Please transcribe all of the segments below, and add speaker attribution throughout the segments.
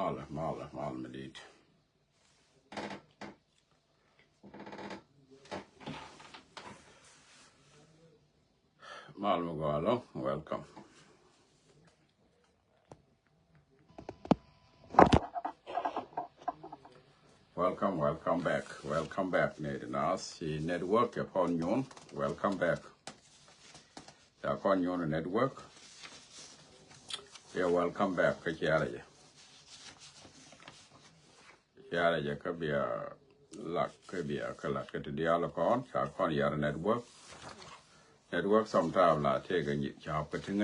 Speaker 1: mal medit. Mal Mugalo, welcome. Welcome back. Welcome back, Nas. Network upon you. Welcome back. Upon your network. Yeah, welcome back. Kacharaja. Kacharaja could be a luck, could be a color to the alacon, Chakon Yara network. Network sometime la take a job cutting.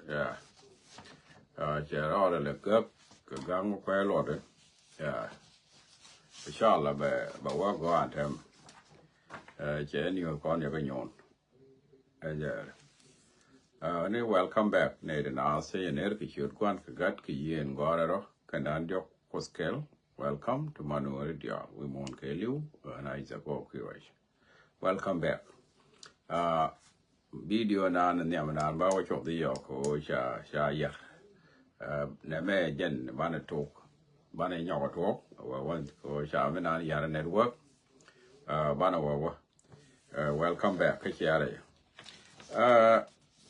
Speaker 1: Yeah. Order the cup, gang quail order. Yeah. Inshallah, but what go on him? New con your canyon. Welcome back, Nathan. I'll say an aircute one, Kagat Ki and Gorero, Canandio Coskel. Welcome to Manuaridia. We won't kill you, and I go. Welcome back. Video nan and Yamanan Bawach of the Yoko, Sha Name Jen, Banner talk. Bana nyawa talk, one ko Shamina Yara network. Welcome back, Kachare.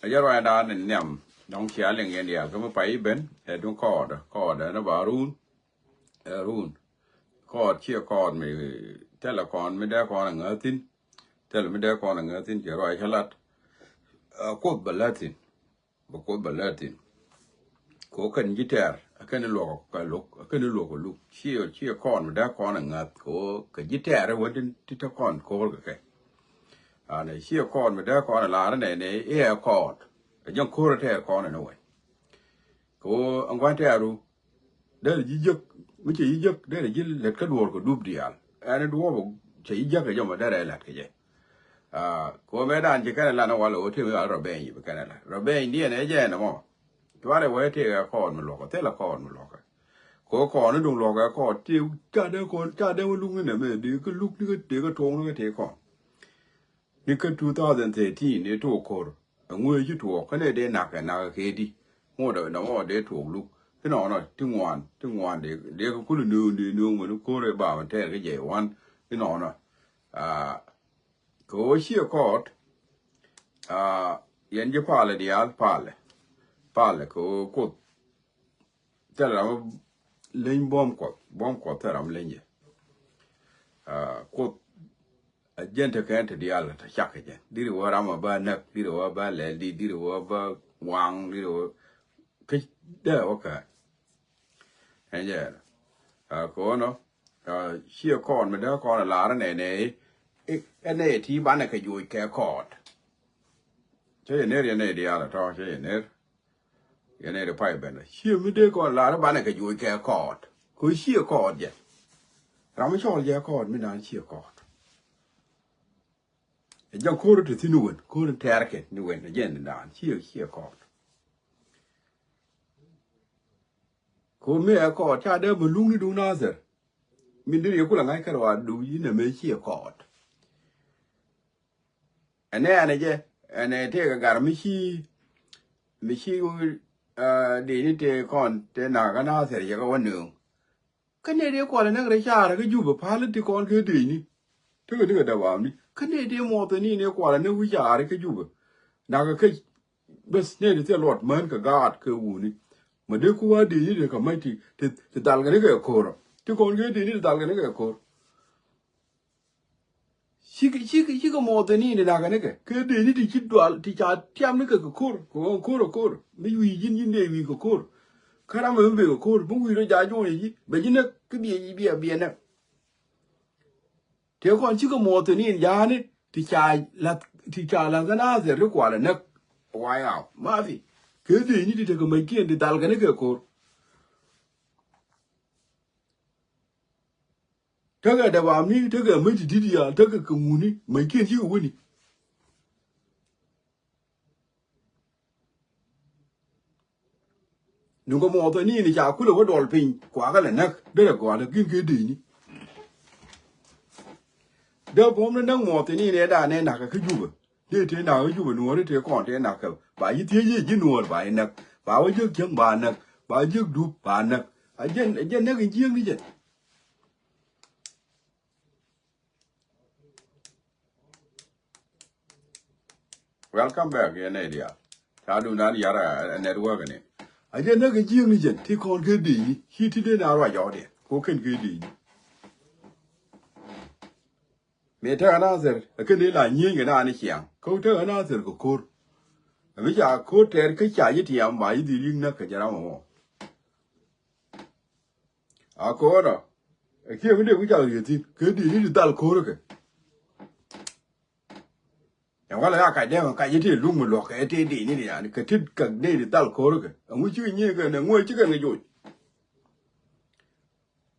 Speaker 1: Yara and in Yam, don't shelling in the Alcoma Ben, don't cord, and about rune. Cord, cheer cord me, telecon, me there calling earthin, tell me there calling earthin, you're right a lot. Quote Balatin, but quote Balatin. Cook and guitar. I can't look, cheer corn with that corn and not go, a guitar wouldn't tit a corn call. And a sheer corn with that corn a lot and a air cord, a young court hair corn and away. Go and what arrow, there you joke, which you joke, there you let good work a doop deal, and it won't say joke a young that I like it. Go medan, you can't land a while or two are Robin, you can Robin, dear, and again, no more. Tware way take a corn locker, tell a corn locker. Go corn, don't log a cord, till Chade will look in a minute, you could look at take a tone and take on. Nickel 2013, they took cord, and where you talk, and they knock and now Katie. More than no more they took look. You know, not to one, they couldn't do the new when you call about and tell a one, in honor. Go she a court, yen your parlor, the alt parlor. Parle ko teram lein bomb ko teram lenye ko a gente kente di ala ta chaka je diri wara ma ba nak diri wa ba le diri wa ba wang diri wa ke da oka enje ko no shi ko me da ko la ne ene ti ba na ka yu ke ko che ne di ala to che ne you need a pipe bender. She me de call Lara Banaka, you care court. Could she a court yet? Ramachol, ya court me down she a court. A young quarter to Tinuan, couldn't take it, new went again down. She a court. Could me a court, Chada Balloon do neither. Mindri like her do you know she a court. And then again, and I take a garmishi. Michi di te con te na ga na se ya ga nu ka ne de ko na ga sha ra ga ju ba pa le ti con ke di ni te ga da wa ni ka ne de mo te ni ne ko na wu ya ra ka ju ba na ga ke bes ne de te lot man ka ga ke wu ni ma de ku wa di ni de ka mai ti te dal ga ne ga ko ro ti con ke di ni dal ga ne ga ko She go more than in the Naganega. Could they need to dual teach out Tiamnica core, maybe yin navy go core. Caramel core, but we don't judge only, but you know, could be a biena. Take on Chico more than in Yane, teach Langana, require a neck. Why out, Marvy? Could they need to take a make in the Dalganiga core? Taga da ba mi taga mai didiya taga kamuni mai kin ji wuni Nungo mo to ni ja kula wa dol pin kwa ga nak da ko da kin ke di ni da bom na mo to ni ne da ne na ka ju ba de te na ju ba no re te kon te na ka ba yi te yi ji no ba nak ba wa ju kyang ba nak ba ju du ba nak ajen ne cái giếng đi chứ welcome back again idea ta du nan yara network ne ajen ne cái giếng đi chứ thì con cái đi khi thì đến nào rồi gió đi có cái đi mẹ ta anh azar cái này là nhiều cái nào anh xem câu ta anh azar có cor bây giờ cor ter cái chả gì thì em bài đi riêng nó cái nào mà à có đó khi mà điều cái chả gì thì cái đi đi dal cor cái em gọi là cái gì thì lúc mà lọt cái đi này à cái thích cái đi dal cor cái ông ấy chưa nhiều cái này ngồi chưa cái này rồi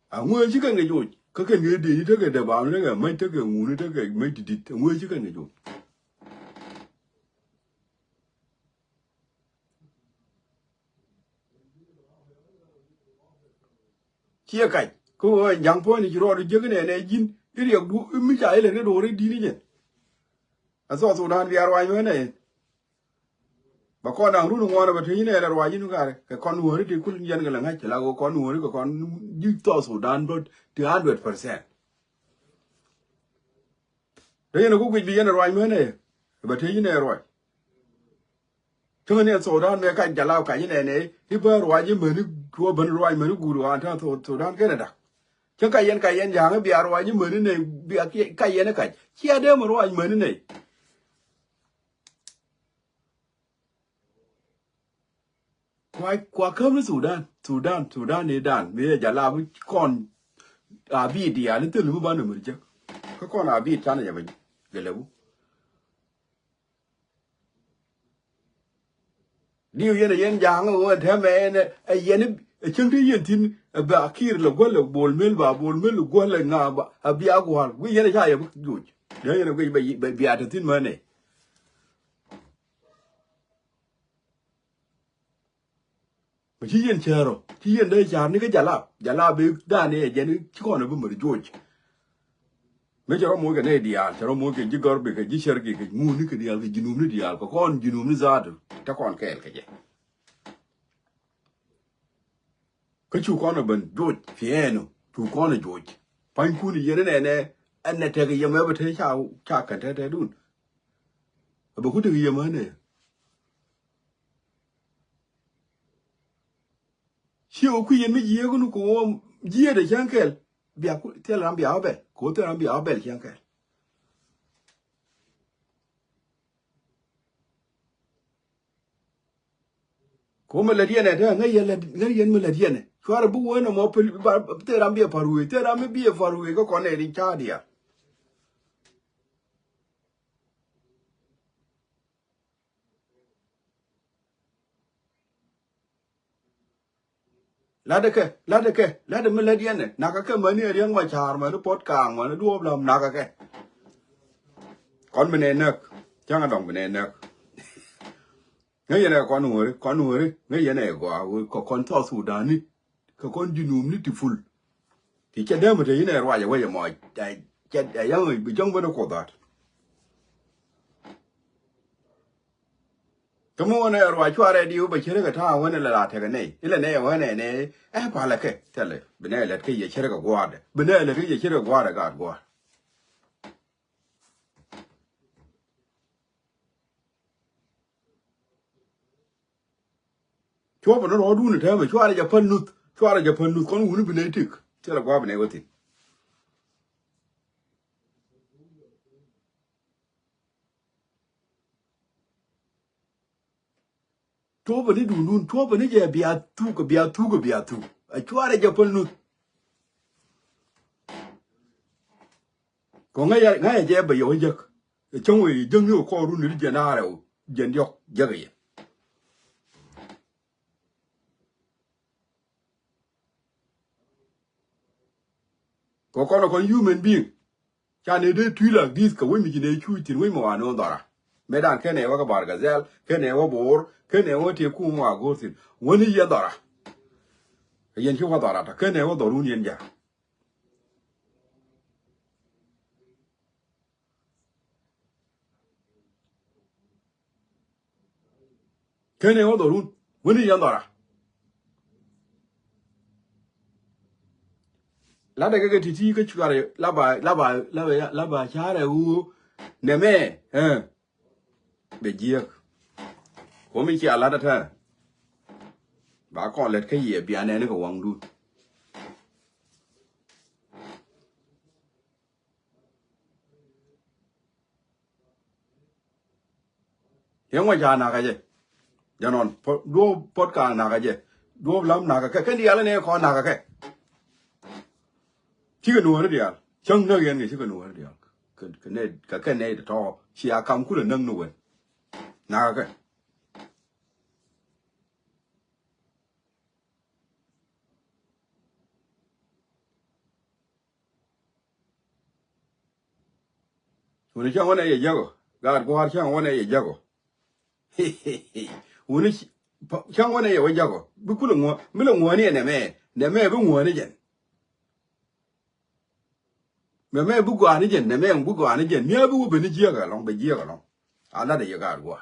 Speaker 1: à ngồi chưa cái này rồi cái người đi thế cái bảo nó cái mấy thế cái ngu thế cái mấy đi ngồi chưa cái này rồi chia cái cô yang po ni jiro de jege ne jin iri yak du mi cha ile ne do re di ni je aso so dan biar wa yo ne ba ko na ru ngo na ba thi ne la wa jin ka re ka kon wo ri ti kul yan ga la nga cha la ko kon wo ri ko kon ji to so dan do 100% de ne ko bi yan wa yo ne ba thi ne ro to ne so dan ne ka ja la ka ni ne hi ba wa ji me ni ko ban ro me ni gu ro an ta so dan ke ne da chứ cái yên dạng cái bia rồi nhưng mà này bia cái yên cái chia đêm mà rồi mà này qua cơm nó Sudan này đàn bây giờ làm con à bị đi à nó từ lúc bao nhiêu mới chứ cái con à bị chán này vậy cái lâu điều yên dạng rồi thế mẹ này yên chương trình yên tin ba kir la gola bol mel gola nga ba abia gwal wi yene cha ya ju de yene ko be bi atatin mane ba ci yen chero ci yen de cha ni ga jala be da ne je ni ci ko na bu mer joj me jaro mo ga ne dial jaro mo ga ji gor be ga ji sher ga mu ni ga dial ga jinum ni dial ko kon jinum ni zaadu ta kon kel ka je cái chú con là bẩn ruột phiền chú con là ruột phanh khu này này này anh này thấy cái gì mà thấy sao cha cả thế luôn bố có được gì mà này siêu quy yên mấy gì cũng nó có gì để chẳng kể bia cũng thế làm bia áo bè cố thế làm bia áo bè chẳng kể cố mà là điên này thế ngay yên mà là điên này Chwara bu wena mo te rambia parue te rambe bia farue ko kone ri chadia lade me ladiane naka ke mani riang ma char ma no pot kang ma no duob lam naka ke kon mene nak changa dong mene nak ngai yana kon wori ngai yana ko kon to Sudan ni ko kon junum ni tiful ti cha da ma te yana rwa ya wa mo cha ya bi jong bo ko dat Kamu na rwa chware diu ba chere ka ta wona la ta ga nei ile ne wona ne ba la ke tele bene la ke ye chere ka gwade bene la ke ye chere gwade ga gwa chwa ba no du ne ta ba chware ja pan nut kon wuni bene tik chere gwa bene woti to ba ni du nun to ba ni je bia tu a chware ja pan nut ko ngai je ba yo je trong wi jeng yo ko ru ni je na re je ndiok je ga ye ko ko human being cha ne de tui like this ka we mi ne chu tin we mo ano dara medan ke ne wa ka bar gazel ke ne wa bor ke ne wa te ku mo go tin woni ye dara yen chu wa dara ta ke ne wa do ru nien ja ke ne wa do ru woni ye dara la de ke titi ke chware la ba chare u ne me be jiek ko mi chi ala da ta ba kon let ke ye bia ne ko wang du yang wa ja na ka je janon do pot ka na ka je do lam na ka ke dia la ne ko na ka ke chi ka no re dia chang na yen ni chi ka no re dia ke ne to chi a kam ku le nang no wen na ka ke woni chang wona ye jago gar ko har chang wona ye jago woni chang wona ye wa jago bu ku le ngo mi le ngo ni ne me bu ngo ni jen me bu gwa ni jen ne me bu gwa ni jen mi bu be ni jia ga long be jia ga long ala de ye gar ko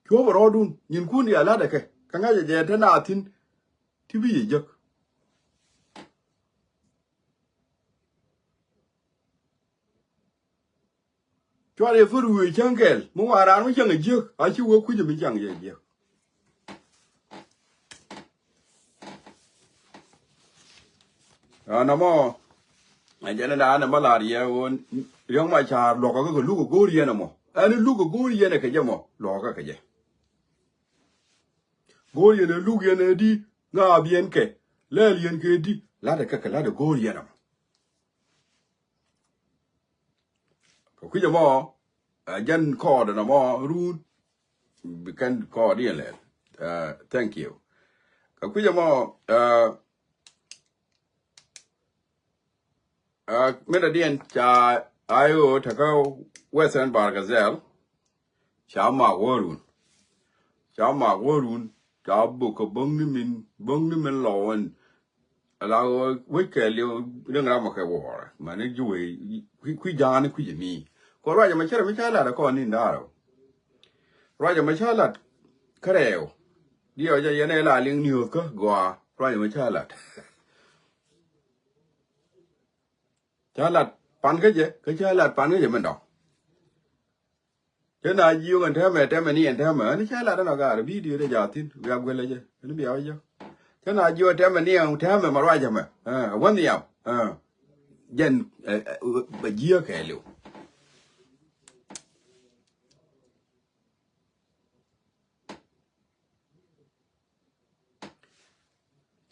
Speaker 1: ko bo rodun nyin kun ya ala de ke ka nga je ta na tin ti bi ye jak cho le fu ru chang kel mo wa ran mo chang je a chi wo ku je mi chang je na mo a je na na ma la ri ya won yang ma cha lo ka ko lu ko go ri na mo ani lu ko go ri ne ke je mo lo ka ke je go ri ne lu ye ne di nga bien ke le lien ke di la de ka la de go ri na ko ku je mo a jan ko de na mo ru bi kan ko di le thank you ka ku je mo meda dien cha ayo taka western bargazel cha ma worun cha bu ko bong ni min lawan ala we ke le ring ra ma ke war ma ne juwe ku jani ku mi ko ra ja ma cha la ko ni ndaro ra ja ma cha la kareo dio ja yene la ling niu ko gwa ra ja ma cha la pan ke je cha la pan ke je man do thế nào yêu gần thế mà ni thế mà nó chả là nó cả video để giờ tin gặp quên lấy chứ nó biểu chứ thế nào yêu thế mà ni thế mà ra chứ mà vấn đề nào dân bây giờ cái liệu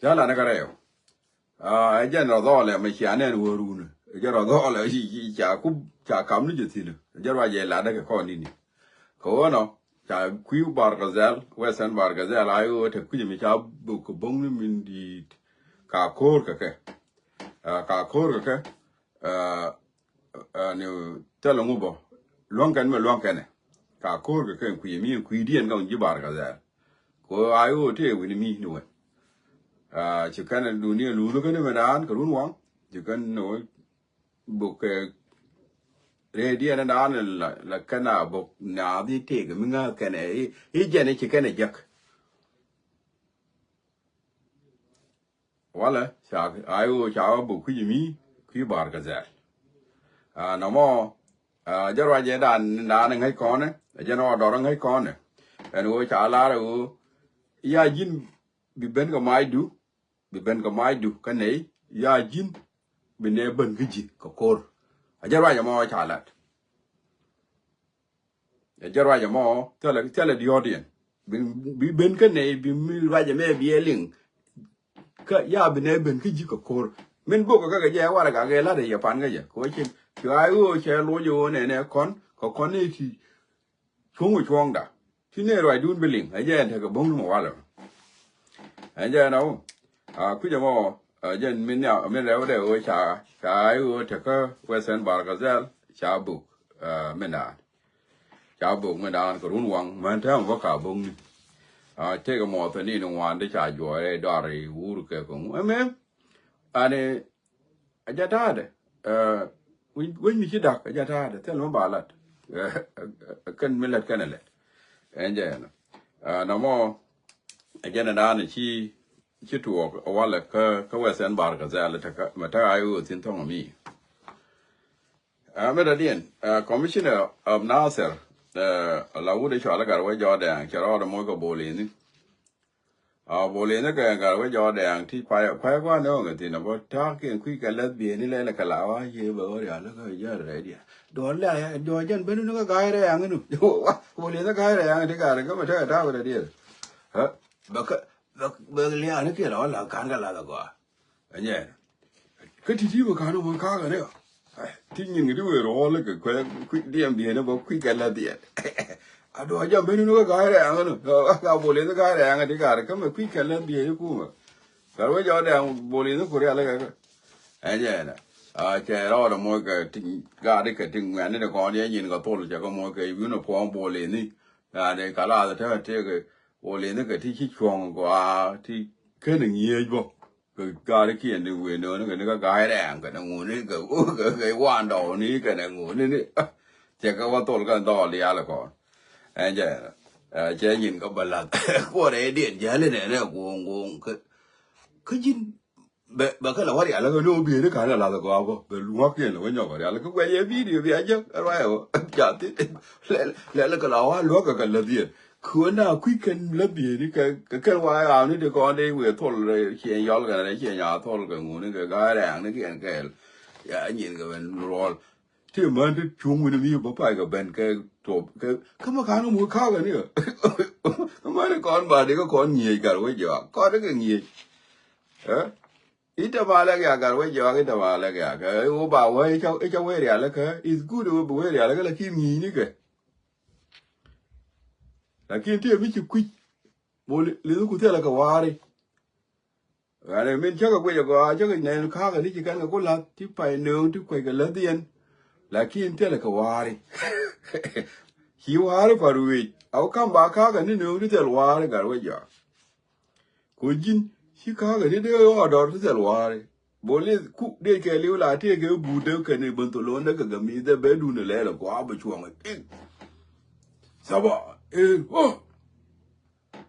Speaker 1: chả là nó cái đấy dân nó đó là mấy chuyện này vừa rồi dân nó đó là gì chả cắm nó gì thì nữa dân ra về là cái con đi ko no cha kwiu bargazel western bargazel ayo te kuje mi cha bu ko bong min di ka kor ka ke ne telo ngubo lonkan me lonkane ka kor ka ke kwi mi kwi dien ga ji bargazel ko ayo te wini mi no chi kana dunia lu lu ka ne medan ko run wang chi kan no bu ke ready and an la kana bok na di te ga minga kana e jene chi kana jak wala cha ayo cha bu ku mi ku bar ga za na mo jarwa je dan na ngai ko ne je no do ngai ko ne en wo cha la ro ya jin bi ben ga mai du kana ya jin bi ne ben gi ko kor jarwa je mo cha la jarwa ja mo tele the audience bi ben ka ne bi mi waje me bi elin ka ya bi ne ben ki ko kor min bo ka je wala ga la de ya pan ga je ko chin yo ai wo che lo yo ne kon ne ti chung wo chuang da ti ne roi dun billing a je ta ka bong mo wala a je no ku je mo je min ya min le de wo cha ai wo ta ka western bargazel cha bu mena cha bụng mà đàn có run quăng mà thế không có cả bụng thế cái mỏ thế này nó ngoan để cha giỏi để đào rồi uống cái cũng em anh ấy giờ ta đấy quên mình chỉ đặt giờ ta đấy thế nó bảo là cần mình là cái này enje no mo again na ni chi tu wala ka wesen bar ka za la ta mata ayu tin to mi me da dien commissioner of Nasser la wude chala gar we jodan charo da mo ko bolini bolini ka gar we jodan ti pa kwa no ngati na bo ta ke ku ka la bi ni le ka la wa ye bo ya la ka ya re dia do la ya do jan ben no ka ga re yang nu bolini ka re yang ti ka ka ma ta ta ko dia ha ba le ya ne ke la kan ga la ko anye ka ti ti ba ka no mo ka ga neที่ยินกันด้วยร้อนแล้วก็คุยเดียมเดียนะบอกคุยกันละเดียอะดูอาจารย์เป็นนู้นก็กายแรงนะก็โบเลนก็กายแรงที่การก็มาคุยกันละเดียกูมาแต่ว่าจอแดงโบเลนก็คุยอะไรกันไอ้เจ้าน่ะเจ้าเราเราโมก็ถึงการที่ก็ถึงงานนี่ก่อนเนี่ยยินก็โตแล้วจะก็โมก็อยู่ในพวงโบเลนนี่เด็กกาลาแต่ถ้าเจ้าก็โบเลนก็ที่ช่วงกว่าที่แค่หนึ่งเยียบcái đấy kia đi về nữa cái nó cái đèn cái nó ngủ đi cái quan đầu ní cái nó ngủ đi chỉ có vào tối cái đỏ đi là còn anh chơi nhìn có bật lạt qua đấy điện giá lên này cuồng cái nhìn bà cái là quá điện là cái nô bì đấy cái là có cái luộc kia là cái nhỏ cái là cái quay video về chứ right chả tí lẽ là cái lão luộc cái là gìคือน่าคุยกันละเบียนี่ก็ว่าเอานี่เดี๋ยวก่อนได้เวททเลยเขียนย้อนกันอะไรเขียนยาทอลกันงูนี่ก็กายแรงนี่เขียนแก่อย่ายินก็เป็นรอที่มันที่ชุงมันมีบ่ไปก็เป็นแกจบก็มาขานมือข้าวกันนี่ก็มาได้ก่อนบาดนี้ก็ก่อนเงียกันไว้จ้ะก่อนได้ก็เงียอีตมาแล้วกันไว้จ้ะอีตมาแล้วก็โอ้บ่าวไว้เจ้าเว้ยเดี๋ยวแล้วก็ is good เว้ยเดี๋ยวแล้วก็ละขี้มีนี่ก็lakini tie bichi kui bole le ku tela ka wari ale men chaka kwe ko chaka ne ka ga ni kan ko la ti pai nương ti kwe ga la dien lakini tela ka wari hi wari parui au kan ba ka ga ni nương ti tela wari ga we ja ko jin hi ka ga ni de o do ti tela wari bole ku de ke liu la ti ke bu de ke ni bon to lo na ga mi de be du ne le la ko ba chuang sabo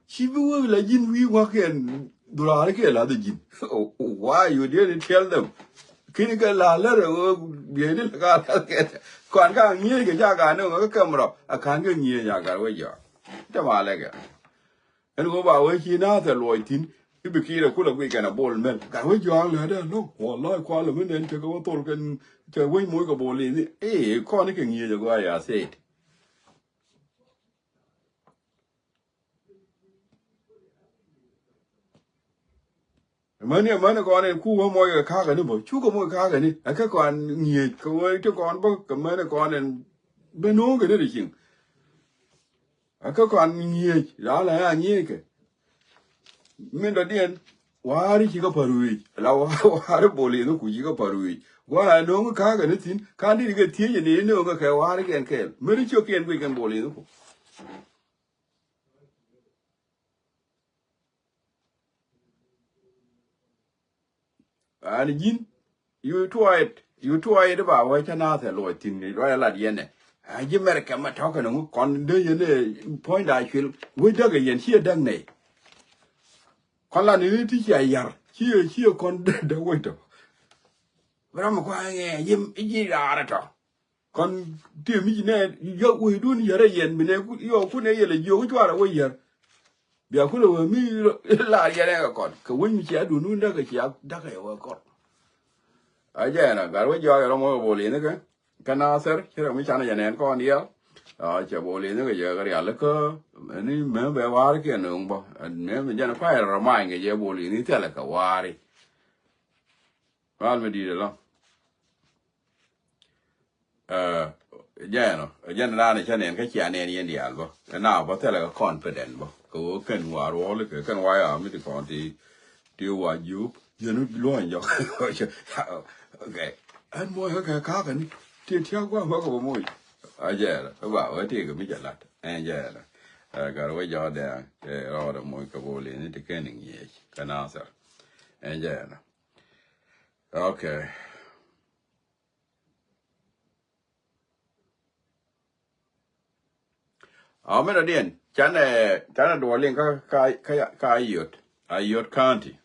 Speaker 1: she will like in we walk in Durake la the jin. Why you didn't tell them? Clinical la letter be a little get. Quanka near the jaga no camera. I can't get near Yaga way ya. Tamalega. And go by way he now the loitin. You became a cool week and a ball man. Can we you all had no? Or like Qualaman and to go talk and to win more ball in it. Eh, cornicking year ago, I said. Mấy con này khu mỗi cái khác cái nữa bảo chú có mỗi khác cái này cái con nhiều cái con bao cái mấy con này bênนู้นcái đó thì chừng cái con nhiều đó là nhiều cái mình đã điên quá đi chỉ có parui là quá đi bồ lì nó cũng chỉ có parui quá nó cái khác cái nữa thì cái đi cái thiên gì này nó cái quá đi cái mấy đứa chưa kiên cái bồ lì nó anh nhìn you try it about why chana the Lord tin ni right la yen ne a ji America ma talk no kon de yen point I feel we da ga yen here dang ne kon la ni ti ya yar here kon de we to bram ko nge yim ji ra to kon ti mi ne yo we dun yare yen mi ne yo ku ne yele yo ku twara we yar bia ku lo mi la yen kon ko we mi ya du nu da ga ya da ga yo kon aja na garwe jo ya mo boli ne ka na ser kira mi chana ya nen ko dia che boli ne ga ya ga ya le ko ni me be war ke no bo ne me jana pa ra mai ge je boli ni te le ka wari wal me di de lo ja no jana na ne chane ka cha ne ni dia bo na bo te le ka confident bo ko ken wa ro le ke ken wa ya mi ti ko ti wa ju you know lo en yo okay anh mua cái cá cái tiền theo quá mà có mua giờ là các bảo ở thì cái mấy chả lặt anh giờ là cái rồi giờ để rồi là mua cái bộ liền thì cái này gì cái nào sao anh giờ là okay ở mấy đứa điên chana dwalling ka ayot county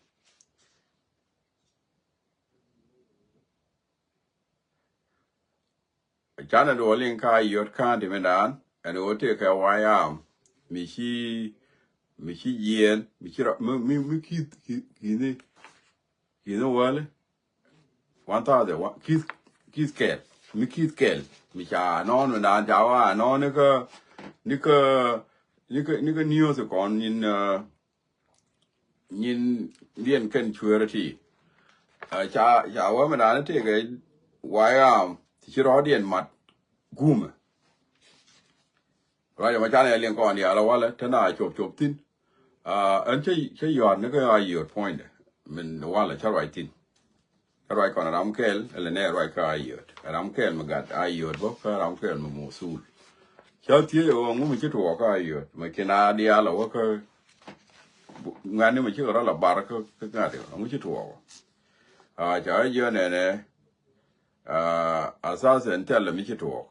Speaker 1: chana dwalling ka ayot county medan and ote ka wayam michi yen michi mi kid wale 1000 kid kel mi kid kel mi cha non medan jawa non nika news kon nhìn liên kênh chùa thì cha wa mà đã thế cái why thì chỉ rõ điện mặt gum rồi mà cha này liên quan thì là wala thế nào chụp tin anh chơi yard nó cái ai yard point mình wala cho right tin cho right còn ram kel là nè right cái ai yard ram kel mà gạt ai yard bốc ram kel mà mosul cho thế ông mình chỉ thuộc cái ai yard mà cái nào đi là cái ngàn này mà chưa đó là ba cái ngàn đấy ông chưa thua chả giờ này asasen tel là mình chưa thua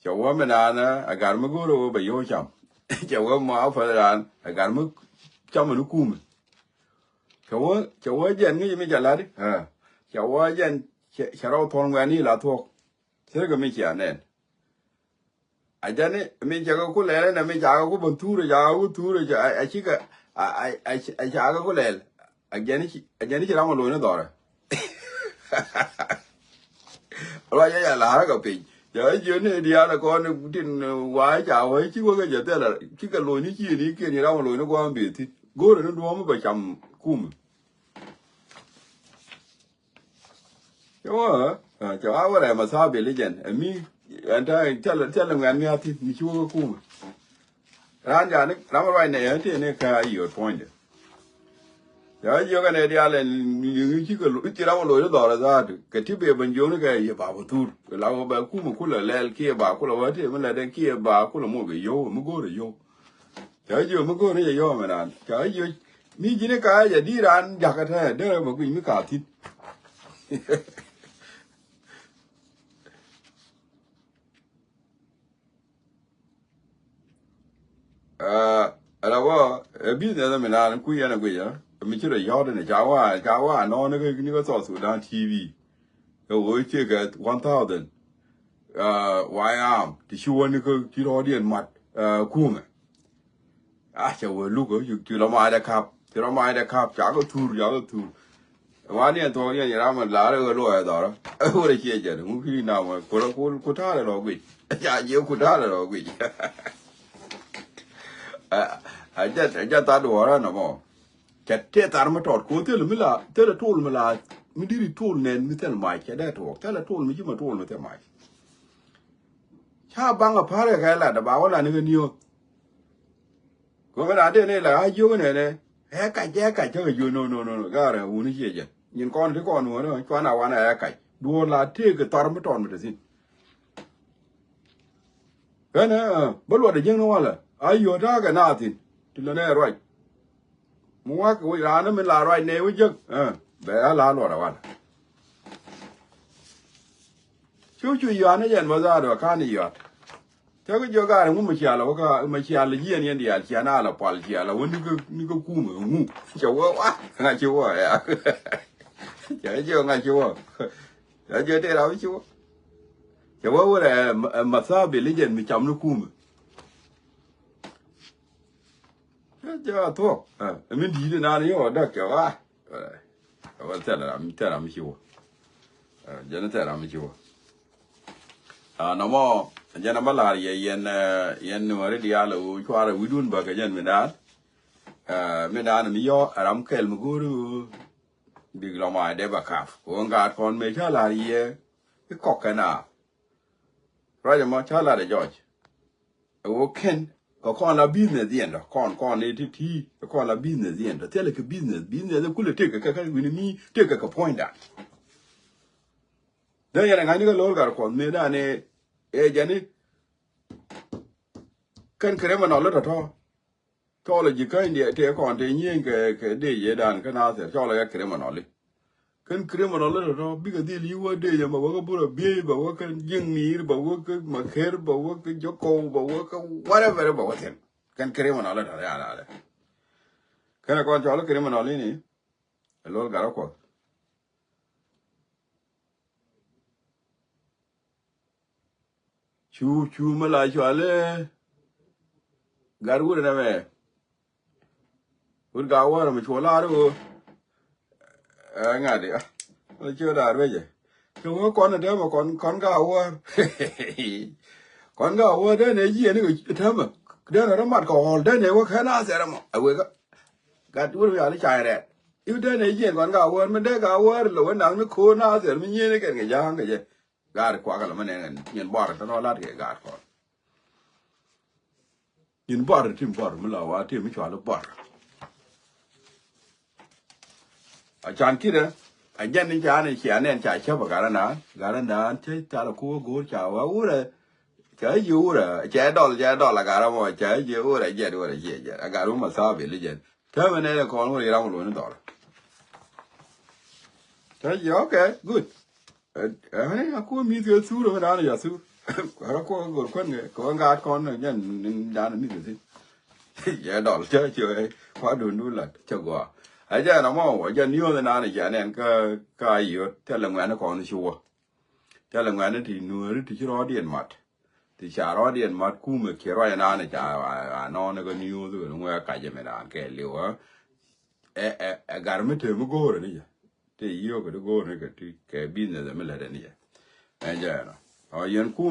Speaker 1: cháuว่าmình ăn agar mình go rồi bây giờ chăm cháuว่าmà phải ăn agar mình chăm mình cùm cháuว่าdân cái gì mình chả lá đi cháuว่าdân cháu đâu thon ngàn này là thuộc thế cái mình chả nên aja này mình chả có lẽ này mình chả có bận thu rồi chả chỉ cái ai chả có lẽ aja này chỉ làm lôi nó đỏ rồi rồi giờ là cái pin giờ dưới này đi là con tin quái chào ấy chứ có cái gì thế là chỉ cái lôi ní chi ní kia thì làm lôi nó qua bị thì gỗ rồi nó đuôi mới phải chầm cùm chứ cháu áo cái này mà sao bị lấy chân mi anh ta chắc là ngàn nghe thì mi chưa có cùm ran giờ này làm cái này thì này cái yếu point giờ giờ cái này đi là những cái chỉ làm lôi nó đỏ là ra cái thiết bị bên dưới nó cái gì bảo tur làm bảo cùm là lel kia bảo là vậy thì mình là đen kia bảo là mua cái vô mới có được vô giờ giờ mới có cái vô mà nè giờ giờ mi chỉ này cái giờ đi ran giặc cái thế đó mà cũng mới cả thịt alawa business mình làm cũng yên là quỷ á mình chưa được gió đây này cháu à nó cái sổ Sudan TV rồi chơi cái 1000 YM thì xua nó cái chỉ đó điện mặt cuồng cháu lúc ấy chỉ là mai đã khắp chả có thu mà đi thôi như là mình lá rồi rồi đó rồi chơi chơi không khi nào mà cô thà là rồi quỷ chả nhiều cô thà là rồi quỷ aja ta do ra na mo kette tar ma tot ko tel mi la tel tol mi la mi diri tol nen mi tel mai ke da to tel tol mi jima tol mi tel mai cha banga pare ga la da ba wala ni niyo ko ma da de ne la ayo ne ka cho yo no ga ra u ni je nhìn con thấy con nữa rồi con nào ăn này cái đua là thế cái tar mi ton mi sin cái này bất luận để riêng nó là ayo ta cái nào thì là này rồi mua cái gì nó mình là rồi nè với chứ để là rồi đó chú giờ nó dần mà ra được cái này vậy thế cái chỗ cái nó mà chia là gì anh đi à chia nào là bao chia là vẫn cái cú mà ngu cháu quá ngay chú à cháu chưa ngay chú cháu chưa thế đâu chú cháu quá là mà sao bị lấy dần mình chấm nó cú mà giờ thôi mình đi đến nào đó đã kiểu thế là mình chịu giờ nó thế là mình chịu nó mà giờ nó bắt lại yên nữa đi à là qua là uydun bạc cái dân mình đã là mình yo aram kel mà guru đi làm ai để bạc khaf còn gạt còn mấy cha là gì cái cọc cái nào rồi mà cha là để George ok con là business gì đó con này thì con là business gì đó thế là cái business nó cũng là take cái mi take cái point đó đây là ngay cái lối cả con này đã này giờ này cái mà nó là thôi cho là gì cái này thì còn thì nhiên cái để gì đàn cái nào thì cho là cái mà nó lên cái mà nó là thôi bây giờ đi liu đây mà bảo cái bữa bia bảo cái dương mì bảo cái mà kher bảo cái gió câu bảo cái whatever bảo cái kan criminal la da ya la kana kon cholo criminal ni lo garo ko chu mala chole garu na me ur ga wa me chola ru nga de chưa đạt bây giờ chúng con ở đây mà con gạo qua con gạo qua đây này gì này thế mà đây là nó mặt cỏ đây này có khá là sẽ làm à quên cái chú bây giờ nó chạy đấy yêu đây này gì con gạo qua mình đây gạo qua rồi nó nó khô nó sẽ mình như cái giang cái gì gà được quá cái là mình này nhìn bò rồi nó lát cái gà còn nhìn bò rồi tìm bò mình làว่าที่ไม่ชอบแล้วบออาจารย์คิดนะไอ้ยันนี่จานนี่เขียนเนี่ยจ่ายเช่าปากการันใช่จ่าละคู่กูจ่าว่าอู้เลยจ่ายยูเลยจ่ายดอลละการะมั้งจ่ายยูเลยจ่ายดูเลยจ่ายการุมาซาบิเลยจ่ายถ้ามันเนี่ยคนมันเรียกมันรู้นี่ต่อละจ่ายยูโอเค good เนี่ยakuมีเสือสู้หรือไม่ได้เนี่ยสู้akuกูคนเนี่ยกูงานคนเนี่ยยันด้านนี้สิจ่ายดอลจ่ายช่วยคว้าดูนู่นละจ่ายกว่าไอ้เจ้าหน้ามันว่าจะนิ้วในนั้นเนี่ยเนี่ยก็อยู่ที่หลังงานของนี่ชัวที่หลังงานนี่ที่นัวที่ชรอเดียนมัดที่ชารอเดียนมัดคู่มือเขียนไว้ในนั้นเนี่ยจะนอนก็นิ้วตัวนึงว่าใครจะไม่ได้แก่เลี้ยวการไม่ถึงมันโก้เลยนี่จ้ะที่ยี่ห้อก็โก้เนี่ยก็ที่แกบินเนี่ยไม่เลยนี่จ้ะไอ้เจ้าเนาะยันคู่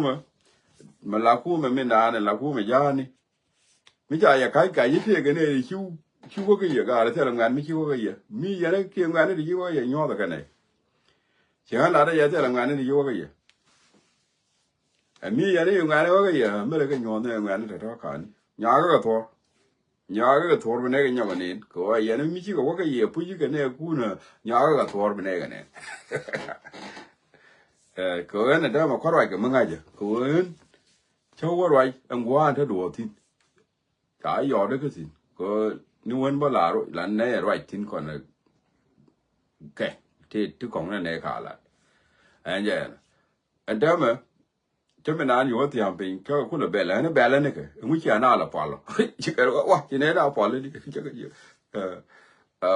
Speaker 1: มันลาคู่มันไม่นานเนี่ยลาคู่มันยานี่ไม่ใช่อยากใครยี่ที่กันเนี่ยชิวก็ยี่ก็อะไรที่ทำงานไม่ชิวก็ยี่มีอย่างนี้ที่ทำงานนี่ชิวก็ยี่ย้อนตัวกันเลยเชื่อหลายอย่างที่ทำงานนี่ชิวก็ยี่มีอย่างนี้ทำงานนี่ก็ยี่ไม่ได้ก็ย้อนเนี่ยทำงานนี่แต่ถ้าขันยาก็ทัวร์ไปไหนกันยังวันนี้ก็อย่างนี้มีชิวก็ยี่พูดกันเนี่ยกูเนี่ยยาก็ทัวร์ไปไหนกันเนี่ยก็เนี่ยถ้ามาขอร้อยกับมึงไงจ้ะก็เช่าว่าร้อยอังว่าถ้าดูทิ้งขายยอดได้ก็สิก็นึกว่าบ้าหลารุ่ยหลานเนี่ยร้อยทิ้งก่อนเลยแกที่ของนั่นเนี่ยขาดละอันเจ้าอันเดิมจะไม่นานอยู่ว่าที่ทำเป็นก็คุณละเบลแล้วเนี่ยเบลแล้วเนี่ยก็ไม่เชื่อหน้าละพอหรอกชิคกี้พายว่าที่ไหนเราพอเลยดิจะก็เยอะ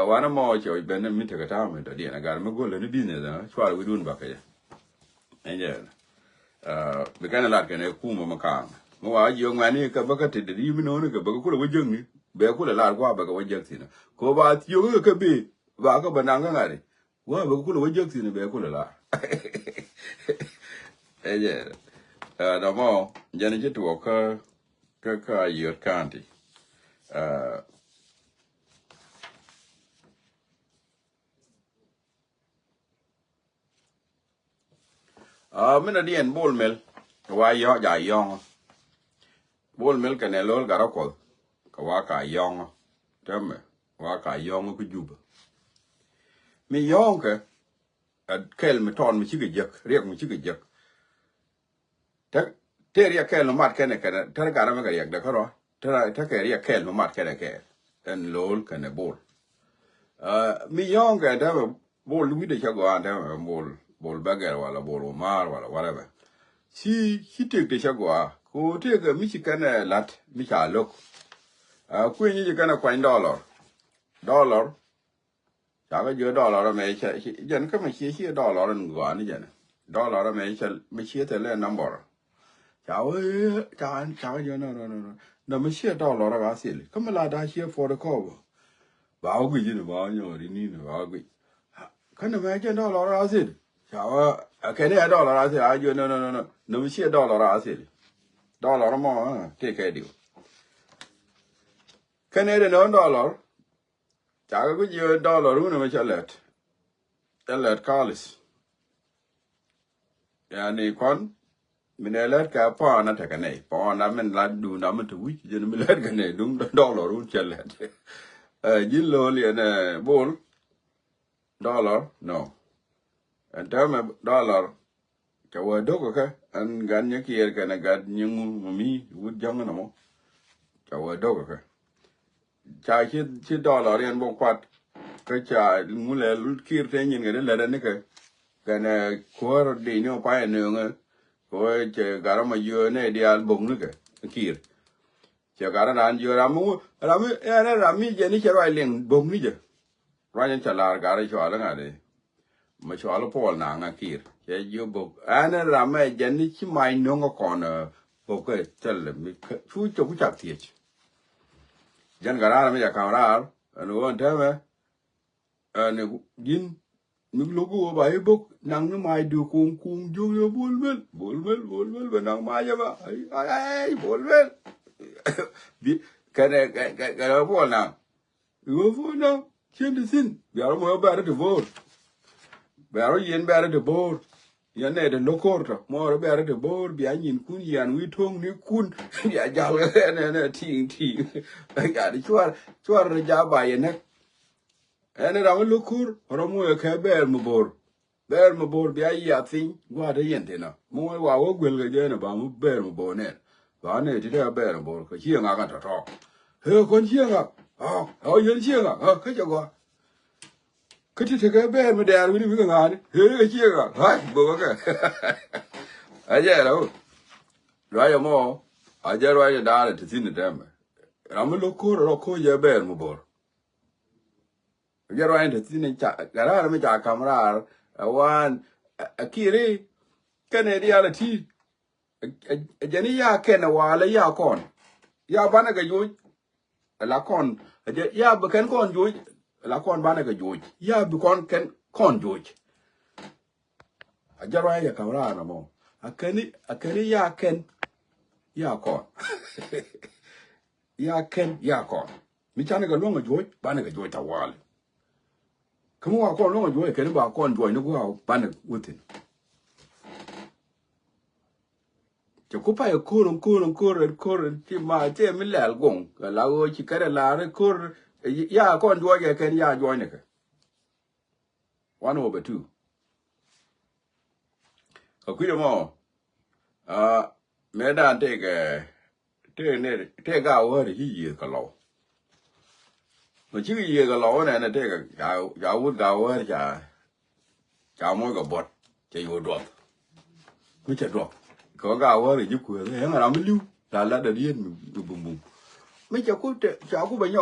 Speaker 1: วันนั้นมอเฉยเป็นเนี่ยมิตรกระทำเหมือนเดิมนะการไม่กูเลยนี่บินเนี่ยนะช่วยวิดูนบักเลยอันเจ้าเป็นการละกันเนี่ยคู่มาค้างเมื่อวานยี่งานนี่ก็บักติดดีไม่น้อยก็บักกูเลยว่ายังนี่เบลกูเลยลาดว่าบักว่ายังสินะก็ว่าที่อยู่ก็บีว่าก็บันนังกันไงว่าบักกูเลยว่ายังสินะเบลกูเลยลาเอ้ยดอกมอยันจะตัวก็เยอะกันทีไม่ได้เรียนบอลเมลว่าย่อใหญ่ย่องบอลเมลกันเนี่ยล้อการะกอลก็ว่าขายย่องใช่ไหมว่าขายย่องก็อยู่มีย่องก็แค่ไม่ทอนไม่ชิกยักเรียกไม่ชิกยักถ้าเรียกแค่ละมัดแค่ไหนแค่ถ้าการะไม่ก็เรียกเด็กเขาหรอถ้าแค่เรียกแค่ละมัดแค่ไหนแค่อันล้อกันเนี่ยบอลมีย่องก็ถ้าแบบบอลวิธีเชื่อก่อนถ้าแบบบอลแบกเกอร์วะละบอลมาร์วะละ whatever ที่ตึกที่เชื่อก่อนกูที่ก็มิชิกันเนี่ยลัดมิชาลูกคุยนี่จะกันเนี่ย$1 จากก็เยอะ$ไม่ใช่ยันก็ไม่เชื่อ$นึงกว่านี่ยัน$ไม่ใช่ไม่เชื่อแต่เรื่องนัมเบอร์จากเยอะnoไม่เชื่อ$ก็เสียเลยก็ไม่ลาได้เชื่อ for the call บ้ากุยจีนบ้าอยู่นี่บ้ากุยคันนั้นไม่เชื่อ$ก็เสียจากว่าแค่นี้$ก็เสียอายุnoไม่เชื่อ$ก็เสีย$มั่งเท่แค่เดียวแค่นี้เดี๋ยว$จากก็เยอะ$รู้นะไม่ใช่เล็ดคาลิสอย่างนี้คนมีเล็ดกับพ่อนั่นแต่กันไหนพ่อนั่นมันลัดดูน้ำมันถูกจะไม่เล็ดกันไหนดุ้ง$รู้ใช่เล็ดยินโลเลียนบอล$no อันเท่าไหร่$จะว่าดูก็แค่อันกันยังเกี่ยกันกันยังมีวุฒิยังนะมั้งจะว่าดูก็แค่จ่ายชิด$เรียนบอกว่าก็จ่ายงูเลยลุคีร์เทียนยังไงเลยแล้วนี่ก็กันขวดดีเนี่ยไปหนึ่งก็จะการมาเยอะเนี่ยเดียร์บงนี่ก็คีร์ che gara nan jo ramu ene rami je ni che roi ling bong ni je roi cha lar gara cho la ngade ma cho lo pol na nga kir che jo bo ene rame je ni chi mai no ngo kon bo ke tel mi chu cho ku chak tie jan gara me ja kamera no on teme ne gin mi logo ba e bok nang no mai du kum jo yo bolmel ba nang ma ya ba ai bolmel bi cái phố nào phố nào trên đi xin giờ mới bảo được vô bảo yên bảo được vô yên này được locor rồi mới bảo được vô bị anh nhìn cún yên uy thông ní cún bị giàu cái này thiền cái đi chua rồi giá bài này anh ấy làm locor rồi mới cái bảo mà bor bị ai ya tin qua đây yên thế nào mới vào quên cái gì nữa bảo mới bảo mà bor này và này thì đây bảo mà bor cái gì ngang cái trò con chiêng à yên chiêng à cái chỗ quoi cái thì cái bé mà đẻ với cái ngàn cái chiêng à bữa cái ấy vậy đâu rồi mà ở đây rồi đã là thì xin được mà làm lúc cô giờ bé mà bor giờ rồi thì xin chả cái đó mới chả camera wan akiri cái này đi là thì giờ này ya cái nào là ya con ya bán cái gì la con ya be ken con juj la con bana ga juj ya be con ken con juj ajara ya kamera na mo akani ya ken ya con ya ken ya con mi chana ga longa juj bana ga juj tawal kamu wa con longa juj ken ba con juj no go bana wutin cho cô phải cur thì mà chế mình lẻ gồng là ơi chỉ cái là cái cur ya con đuôi cái ya đuôi này one over two ở quý đó mà mấy đàn thế gạo ở thì gì cái lẩu mà chứ gì cái lẩu này là thế cái gạo ở chả mỗi cái bột chỉ vô đuột mới chả đuột có gạo ở thì giúp quyền thế mà làm mới lưu là để điên bùng mấy cháu có bệnh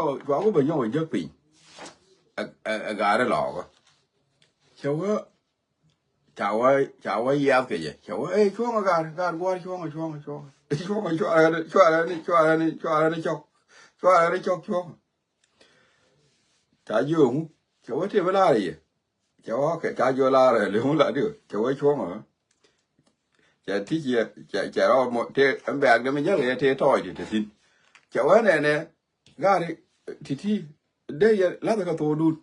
Speaker 1: nhau ở giấc pin gà đó lò cháu ấy giao cái gì cháu ấy xuống gà qua xuống chả dương cháu ấy thì mới la gì cháu cái chả vô la rồi liền không lại được cháu ấy xuống hả chả thích gì chả lo một thế em bè cái mình nhớ lại thế thôi thì xin cháu ấy này gà đi thì đây là cái tô đun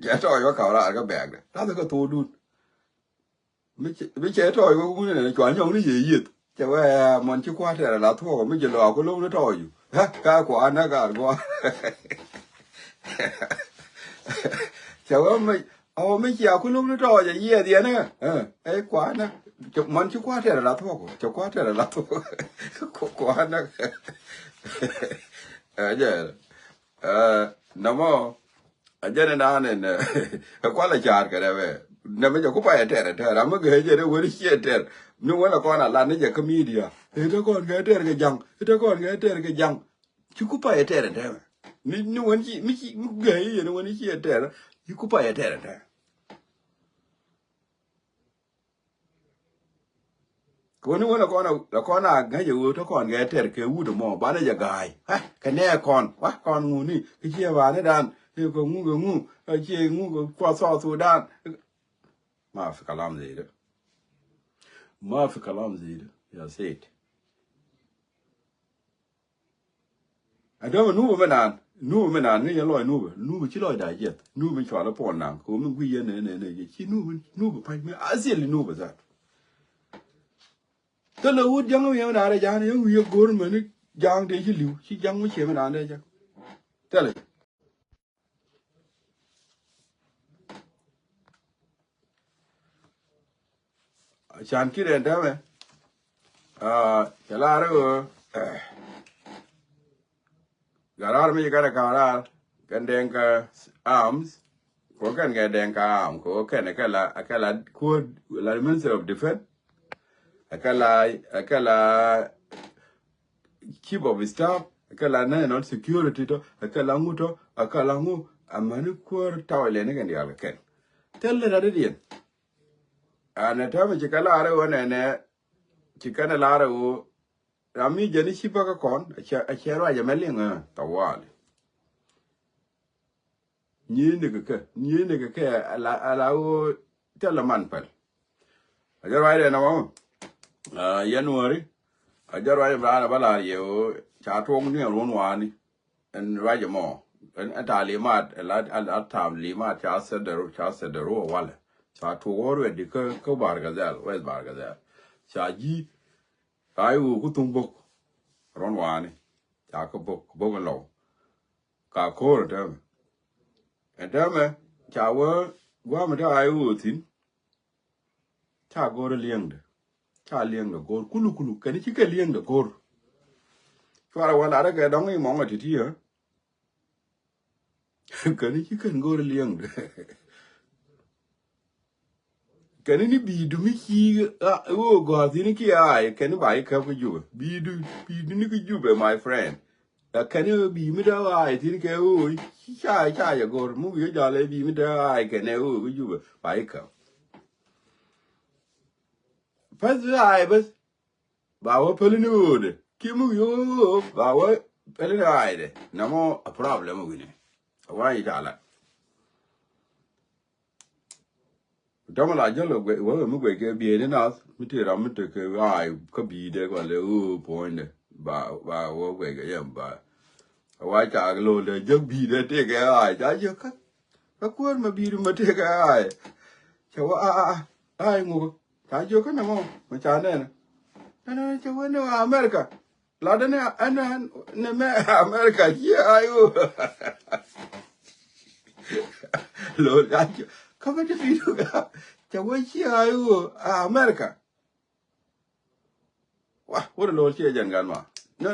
Speaker 1: chả thôi có khảo lại các bè này là cái tô đun mấy trẻ thôi có cũng này chọn nhau cái gì vậy cháu ấy mình chưa qua thế là thua mấy giờ lò có lúc nó thôi ha cá quả nó cả quả cháu ấy mấy chiều có lúc nó trò vậy gì vậy nè ấy quá nè chụp mình chứ quá thế là thua chụp quá thế là thua quá nè giờ nó mà giờ này nè quá là chán cái này về nè bây giờ cũng phải thế là mới cái gì đó với cái thế nhưng mà là con là làm cái gì comedy thì nó còn cái thế cái dòng nó còn cái thế cái dòng chứ cũng phải thế là nhưng mà chỉ cái gì nó vẫn chỉ thế là chứ cũng phải thế là còn nếu là con là cái gì đó còn cái thế cái u đồ mò bán cái gai cái này con ngu ni cái chia vào nó đàn thì con ngu cái chia ngu qua so su đàn mà phải làm gì đó ya said à đó mà nu mà nànนี่ลอยnu chỉ lอยđại jet nu mình chọn là pon nàng của mình quy này chỉ nu phải mới asil nu bây giờ thế là út giang mới nào đây giang này người gồm mà nó giang đây chỉ liu chỉ giang mới chém nào đây chứ thế là chán kia đèn đó mà cái là đó garar mi kada garar kan denka arms ko kan ga denka arm ko kan akala ko la minister of defense akala chief of staff akala na not security to akala nguto akala ngu amani kwar tawale ne kan ya ken telle da dien ana ta me chikala are wona ne chikana la are o ami jeni chipa ka kon a chero ya melinga tawale ni ne ke ala o tella man pal ajar wa de na mo January ajar wa ba bala yo cha tong ne ron wa ni en raja mo en atalimat la tam limat cha sedero wala cha to wor de ko bargazal wes bargazal cha ji ai ku tung bok ron wa ni cha ko bok lo ka ko de en de cha wo gwa ma da ai tin cha go de lieng de cha lieng de go kulu kan chi ke lieng de go chwa wala da ke dong i mong a ti ha kan chi kan go de lieng de kan ni bi du mi ki o go tin ki ai kan ba ka ku ju bi du ni ku ju be my friend kan bi mi da ai tin ke o cha ya go mu bi ja le bi mi da ai kan o ku ju ba ka pas ai bas ba wa pele ni o de ki mu yo ba wa pele ai de na mo a problem wi ne wa i da la Dama la jalo gwe wa mu gwe ke bi ne na mi te ra mi te ke ai ka bi de ko le o point ba wo gwe ke yam ba wa cha lo de je bi de te ke ai ja je ka ko ma bi ma te ke ai cha wa ai ngu cha je ka na mo ma cha ne na cha wa ne America la de ne ana ne me America ji ai o lo ja ka ba je bi ka cha wa ji ai o America wa wo lo che jan gan ma no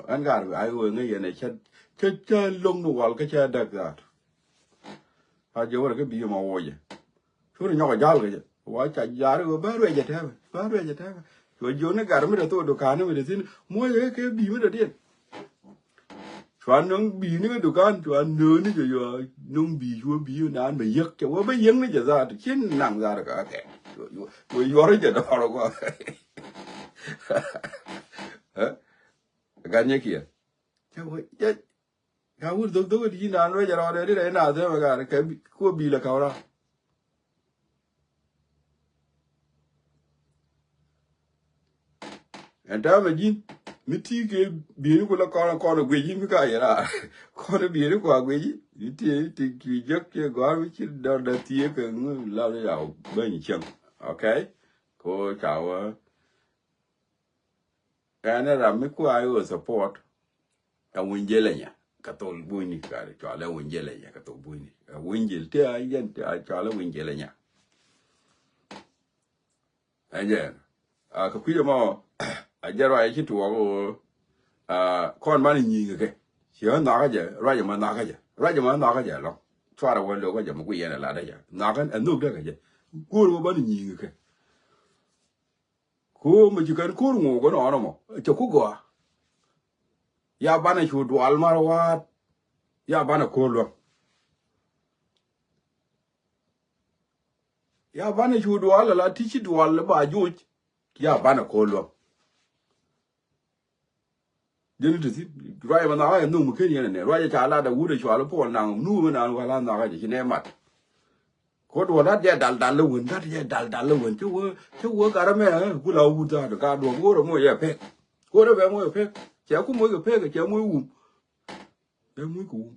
Speaker 1: an gar ai o nge ye ne cha long no wal ka cha dak that ha je wo ka bi ma wo ye su ri nyo jal ga wa cha jar go ba re je ta so jo ne gar mi to do kan mi de tin mo ye ke bi mi de din chuan nung bi ni do kan chuan no ni jo nung bi chu bi na an be yek cha wo be yeng ni ja za chin nang za ka ke yo re je da ro ko ga ne ki cha wo ya ka wo do di na no ja ro de na de ma ga ke ko bi la ka ra en ta me jin mi ti ke bi ni ko la ko gwe ji mi ka ya ra ko bi ni ko gwe ji ti ki je ke ga mi chi da ti ke ngu la ya ba ni chen okay ko cha wa ana ra mi ko ai o support a winje le nya ka to bu ni ka cha la winje le nya ka to bu ni winje te a yen te a cha la winje le nya ajen ka ku mo a jaro ai chi to go kon ma ni ngi ke chi na ga je ra je ma na ga je lo chwa ra wo lo ga je ma ku yen la da ja na ga nu da ga je ku ro ba ni ngi ke ku ma ji kan ku ngo go no mo cho ku go ya ba na chu du al mar wa ya ba na ko lo ya ba na chu du al la ti chi du al ba ju ya ba na ko lo Didn't it? Drive an eye, no Mukinian, and Roger Chala, the wood, you are poor now, no, and I'll not get in mat. What was that yet, Daldalu, that yet, Daldalu, to work at a man, who are wood out the guard of water more your pet. Whatever more pet, Jacomo, your peg, Jamu. Jamu,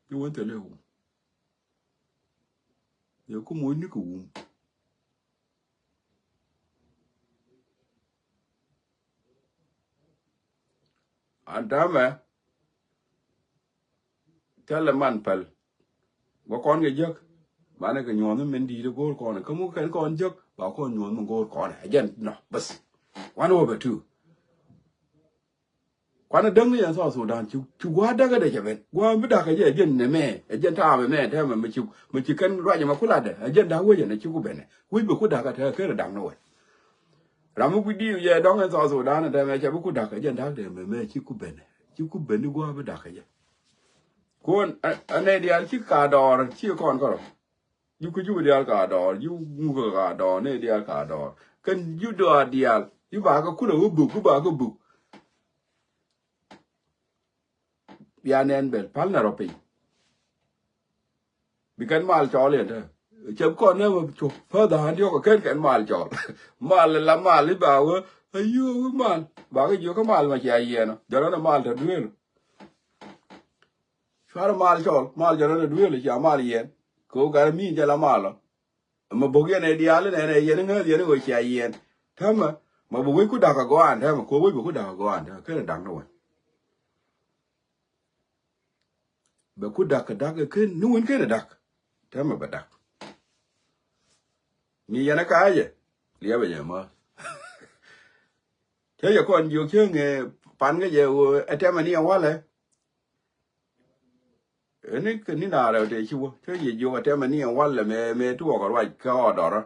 Speaker 1: you want to know. You come on, Niku. And damn, tell a man, pal. What on get yuck? Mana ka nyon men di go ko na kamu kan kon jok ba ko nyon mon go ko na again no bas 1/2 kwana dang ni so Sudan chu wa daga da jaben wa bi da ka je again ne me again ta me ta me chi kan ra ma kula da again da wo je na chi ku bene wi bi ku da ka ta ka da no we ramu ku di ye dong en so Sudan de me che bu ku da ka jen dak de me chi ku ben ni go be da ka je kon ane dia chi ka dor chi kon ko you could you dia ka dor you mu ka dor ne dia ka dor kan you do dia you ba ka ku lo bu ku ba ka bu ya nen bel pal na ro pe bi kan mal cho le de chấm con nó mà chụp phơ đàn đi có cái mal cho mal là mal đi bảo ayo mal bảo cái gì cái mal mà chạy gì nó giờ nó mal thật đuôi sao mal giờ nó đuôi là chả mal gì cố cái mi cho là mal mà bố cái này đi ăn này gì nó ngồi chạy gì thế mà bố cái đặc cái ăn thế mà cố bố cái đặc cái ăn thế cái là đắng rồi bố cái đặc cái nuôi cái là đặc thế mà bà đặc mi ya na ka je liya ba ya ma thế giờ con vừa chơi nghề pan cái gì ở trên mà đi ăn quá lẽ này cái này nào rồi thì chưa thế giờ vừa ở trên mà đi ăn quá lẽ mẹ tu ở ngoài cái ở đó đó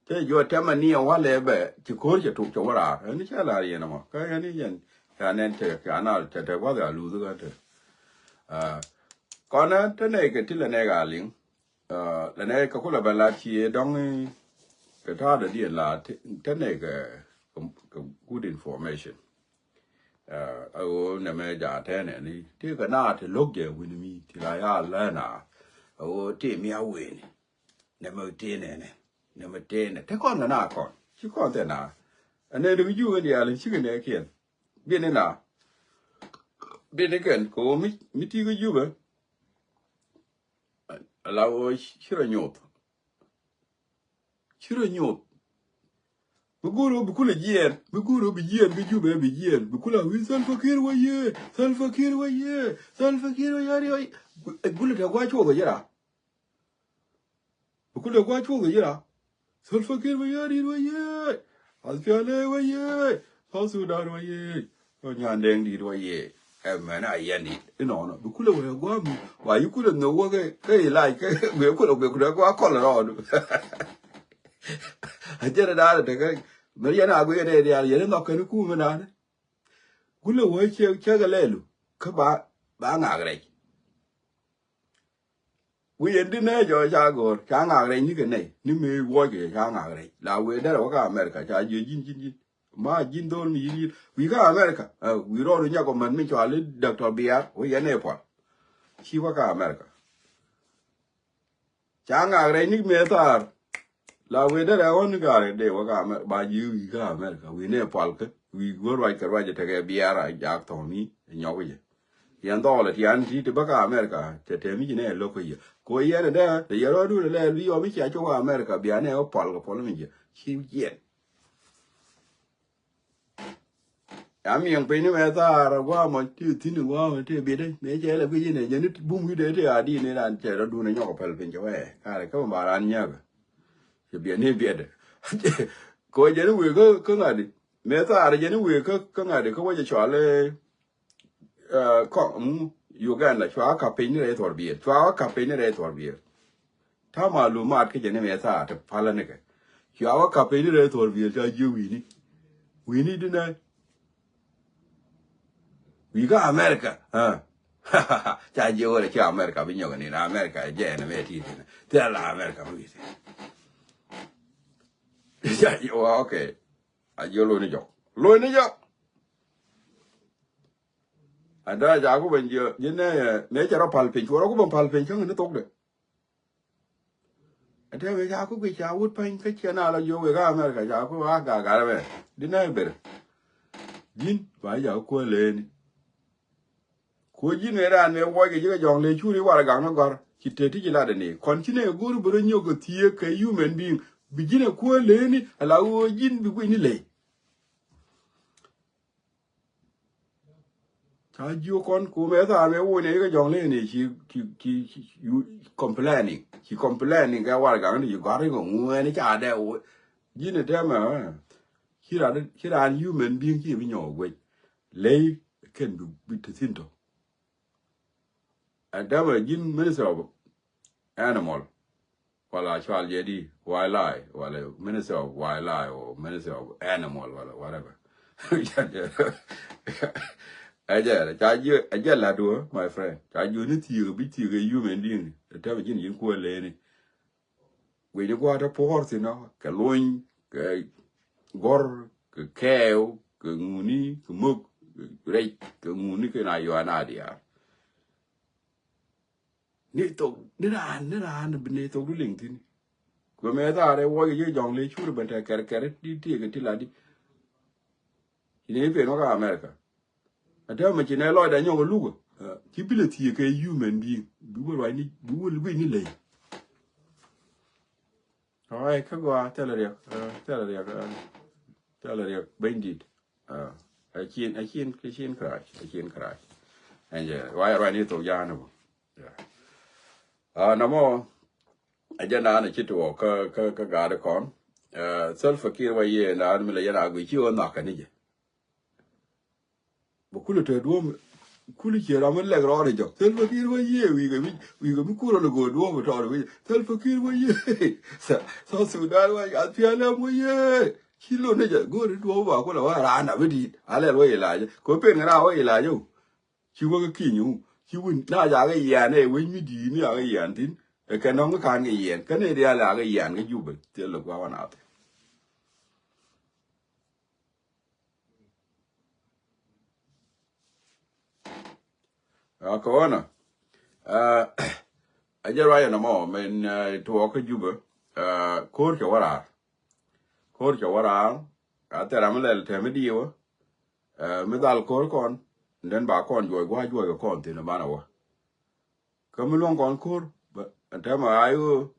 Speaker 1: thế vừa ở trên mà đi ăn quá lẽ bé chỉ có chỉ tụt chỗ ra này chắc là gì nào mà cái này dân cái này thì cái nào thì quá là lú rồi cái còn á thế này cái là này cái liền là này cái cô là bà la chi đóng cái thao được đi là thế này cái good information ở nằm giả thế này đi thì cái nào thì lúc giờ win mi thì là ya là na ở thì mi áo win nằm thế này nằm thế này thế con là nào con chứ con thế nào anh ấy đừng yêu cái gì là chứ cái này kia biết thế nào biết thế cái cô mi thì cái yêu cái là ở chiro nyot bukula yen bukula wi Salva Kiir wa ye bukula ta gwa chuo ga jira Salva Kiir wa ye alfiale wa ye Sudan wa ye nyandeng di wa ye mana yani no bukula wa gwa mu wa yukula no wa ga lai ka be kula gwa kola ro ajara da cái mấy cái nào cái này thì nó cái cú mà nào cú là với chơi cái lẻ luôn các bạn ngạc đây quý anh đi này cho cha gọi cha ngạc đây như cái này nếu mình qua cái cha ngạc đây là quý đó là cái America cha gì jin mà jin đồn mi jin quý cái America quý rồi nhà của mình cho lên Dr. Biar quý anh này phải chỉ qua cái America cha ngạc đây như mấy thằng la we da on ga de wa ga ba ji ga America we ne palka we go right ka right te ga biara ja to ni nyo ye yan do le yan ti te ba ga America te mi ne lo ko ye ko ye ne da de ye ro du le li o mi cha cho America bia ne o palka pol mi ye chi ye ya mi yang pe ni me ta ra wa mo ti ni wa te bi de me che le ku ye ne ye ni bu mi de te a di ne ran che ro du ne nyo ko pel pin che we ka le ka ba ran nya ga thì biển này biển đấy, coi như người có ngày đi, mấy ta là như người có ngày đi, có bao giờ xóa lên, có Uganda xóa cà phê này thôi biển, xóa cà phê này thôi biển, thà mà lùm ăn cái gì này mấy ta thì phải là này cái, xóa cà phê này thôi biển cho yêu Winnie đi này, we got America, chả yêu là chả America bây giờ này là America dễ này mấy thứ này, thế là America bây giờ. Yeah, okay. Ayo lo ni jo. Ada ja ko ben je ne me charo palpin ko ko ban palpin kan ne tok de. Ada we ja ko bi ja wut pan ka chena la yo we ga America ja ko ga be. Dina be. Jin ba ja ko le ni. Ko jin ne ran me wo ge je jong le chu ri wa ga na gor. Ki te ti la de ni. Kon ti ne guru bro nyogo tie ka human being. Begin ko le ni ala wo jin bi ko ni le ta ju kon ko me ta me wo ne ga jong le ni ki complaining ga wa ga ni ga ri ko ngwe ni cha de wo jin ne ta ma ki ra human being ki bi nyo we le ken bi te tin to and da ma jin minister of animal wala chwal jedi wildlife wala minister of wildlife or minister of animal wala whatever aja la do my friend ju ni ti bi ti ga human being ta bi yin ko le ni we ni gwa ta por ti no ka loin ka gor ka keo ka nguni ka muk rei ka nguni ka na yo na dia ni to ni ran bi ni to du ling tin ko me ta re wo ye jong le chu ban ta ker ti ga ti la di ni pe no ka America ata ma chine lo da nyong lu ki bile ti ke human being bu wo ni bu wo ni le ai ka gwa tele ya bandit a chin crash anje wa ni to ya no na mo ajana na chitu ka ga da kon self fakir wa ye na mi le yana gwi chi o na ka ni je bu kulu te do kuli kira mun le ro re jo tel fakir wa ye wi ga mi kuro lo go do mo to wi tel fakir wa ye so sudan wa al piala mo ye kilo ne ja go do ba ko la wa ra na bi di ale lo ye la ko pe na wa ye la jo ki wo ga ki nyu ki wun na ja ga ye ne wi mi di mi ga ye tin e ka no ga kan ga ye ka ne dia la ga ye ga ju ba tel lo wa na ko na ajara ya na mo men to ka juba kor ke wara atera mele te me diwo me dal kor kon den ba kon joy gwa kon tin bana wa kamulon kon kor ata ma ayo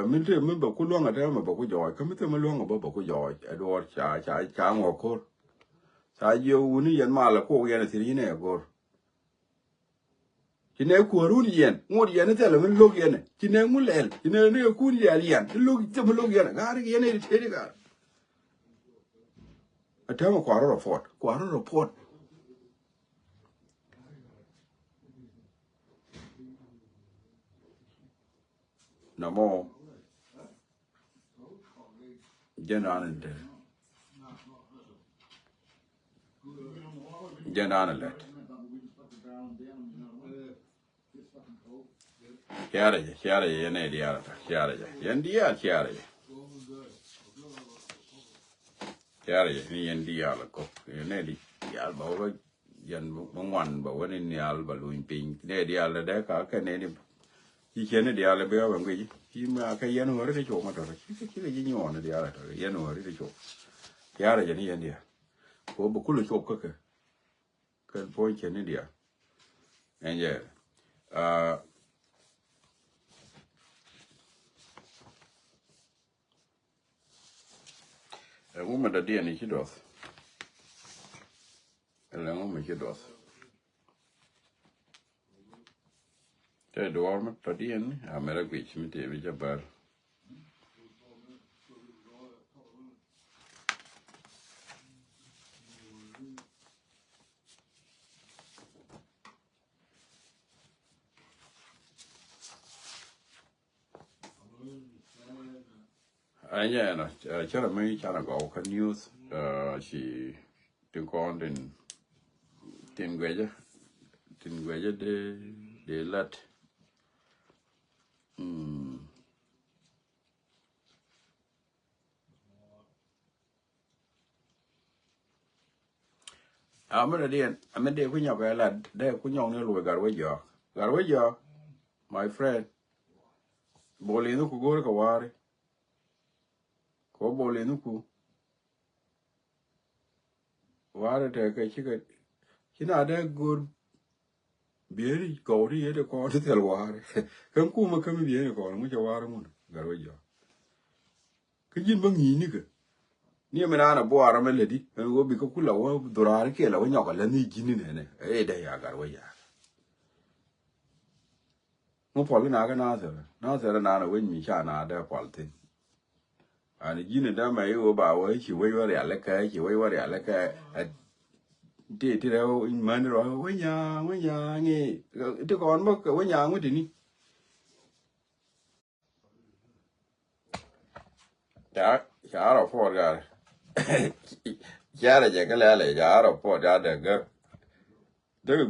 Speaker 1: min te min ba kulon ata ma ba ku joy kamite mulon ba ku joy ador cha ngo kor sa yo uni yen mala ko yen tin ne gor kine kuarun yen ngur yen tele min log yen kine ngulel kine ne kun yen log te log yen gar yen e te gar atama kwaro report namo jenan let chiara yen e diara chiara yen dia chiara ni yen dia la ko ne di ya ba wa yen mongwan ba woni ni al ba luin pin ne dia la de ka ne ni chi chen dia la be ba ngi chi ma ka yen ho re cho ma to chi ga ji nyo ne dia la to yen ho re cho chiara ni yen dia ko bu ku lu cho ka po chen ni dia en ye uma da dia ni chi dos la uma chi dos te dorme pa dia ni a mera gwi chi mi te vi jabar anya na chara mai chara go ka news si tin kon tin gweja de lat amede ku nyoga lat de ku nyong ne lu garwe jo my friend bolinu ku gor ka ware ko bolinu ku ware te ka chika kina de gor bieri gori yede ko de tel ware kan ku ma kam bieri ko mu ja ware mun garwe jo kijin bangi ni ka ni me na bo ara me ledi go bi ko kula wo durare ke la wo nyoga la ni jini ne e de ya garwe ya mo pol na ga na zera na wen mi cha na de pol tin ani jini da mai yo ba wo chi we wa ya le ka chi we wa ya le ka ti ro in man ro we nya ngi ti kon mo ka we nya ngi ni ya ro po ga ya le je ga le ya ro po ya de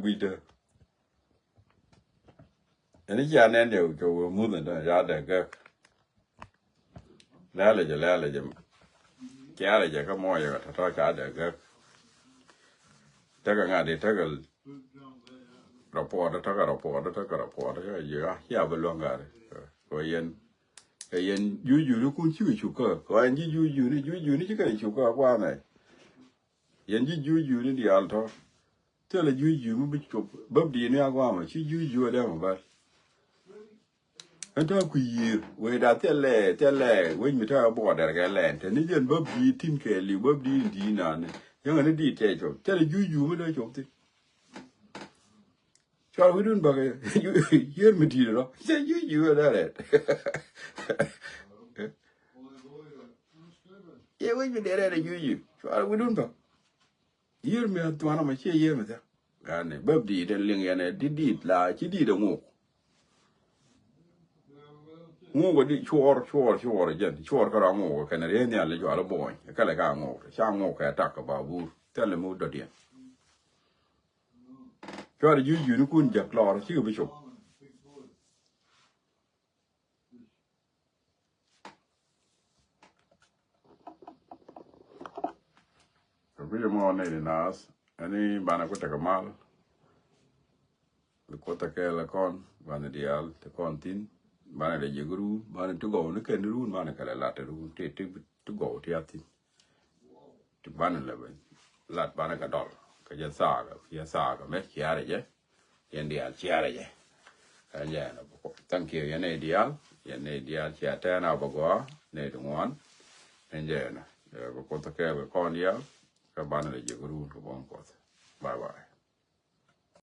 Speaker 1: gui de ni ya ne de jo mu de ya de ga le je ya le je ka mo ya ta ta ka de ga ta ga nga de ta ga rapporto ya belong gare ko yen ju kun chu ko an ji ju ni ka chu ko kwa ne yen ji ju ni di alto te le ju mu bi chu bab di ni agwa ma chi ju de ma ba anta ku yir we da te le we mi ta bo da ga le te ni jen bab di tin ke li bab di na ne yang ne di te chu te le ju mu de chu ti Charlie, we doing bugger. You hear me, dear? No, he said, you heard that. Yeah, we did that. You. Charlie, we doing bugger. Hear me at one of my chair, hear me there. And Bubby, the ling and did la, she did a walk. More did sure again. Sure, Karamo, can any other you are a boy. A Calagamo, Shamo, attack about wood. Tell him who did. Cho you couldn't just law, she will be sure. Really more than us. Any banakota kamal, the Kotaka con, Banadial, the contin, Banada Yaguru, Banan to go, look at the room, Manacala latter, to go to Yati to Banan Levin, Lat Banacadol, Kajasaga, Yasaga, make Yaraja. Yendial chiaraje ajana thank you yene dial chiatana bago ne dungwan enjena ko to ke ko ndial ka bana le jiguru ko bon ko bye bye